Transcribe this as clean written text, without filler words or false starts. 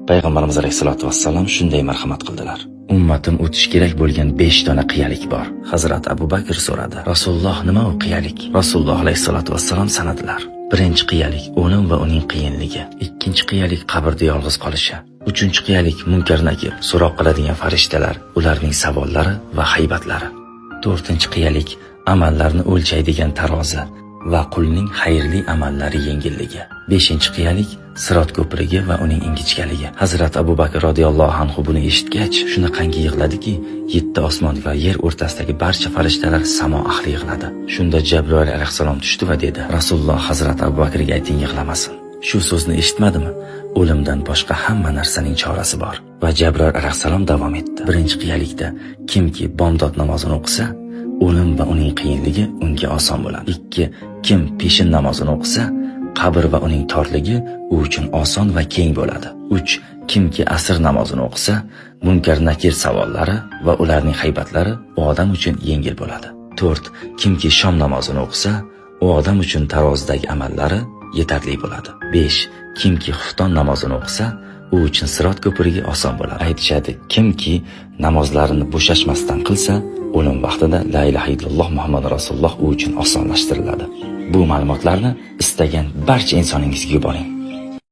Payg'ambarimiz alayhisolatu vassalam shunday marhamat qildilar. Ummatim o'tish kerak bo'lgan 5 dona qiyalik bor. Hazrat Abu Bakr so'radi. Rasululloh nima u qiyalik? Rasululloh alayhisolatu vassalam sanadilar. Birinchi qiyalik o'lim va uning qiyinligi. Ikkinchi qiyalik qabrda yolg'iz qolishi. Uchinchi qiyalik munkar nakir, so'roq qiladigan farishtalar, ularning savollari va haybatlari. To'rtinchi qiyalik amallarni o'lchaydigan tarozi va qulning xayrli amallari yengilligi. Beshinchi qiyalik Sirot ko'prigi va uning ingichkaligi. Hazrat Abu Bakr radhiyallohu anhu buni eshitgach, shunaqangi yig'ladiki, 7 osmon va yer o'rtasidagi barcha farishtalar samo ahli yig'ladi. Shunda Jabroil alayhissalom tushdi va dedi: Rasululloh Hazrat Abu Bakrga ayting yig'lamasin. Shu so'zni eshitmadimi? O'limdan boshqa hamma narsaning chorasi bor. Va Jabroil alayhissalom davom etdi. Birinchi qiyalikda kimki bomdod namozini o'qisa, o'lim va uning qiyinligi unga oson bo'ladi. 2. Kim peshin namozini o'qisa, qabr va uning torligi u uchun oson va keng bo'ladi. 3. Kimki asr namozini o'qisa, munkar nakir savollari va ularning haybatlari u odam uchun yengil bo'ladi. 4. Kimki shom namozini o'qisa, u odam uchun tarozidagi amallari yetarli bo'ladi. 5. Kimki xufton namozini o'qisa, u uchun Sirot ko'prigi oson bo'ladi. Aytishadi, kimki namozlarini bo'shashmasdan qilsa, o'lim vaqtida la ilaha illalloh Muhammad rasululloh u uchun osonlashtiriladi. Bu ma'lumotlarni istagan barcha insoningizga yuboring.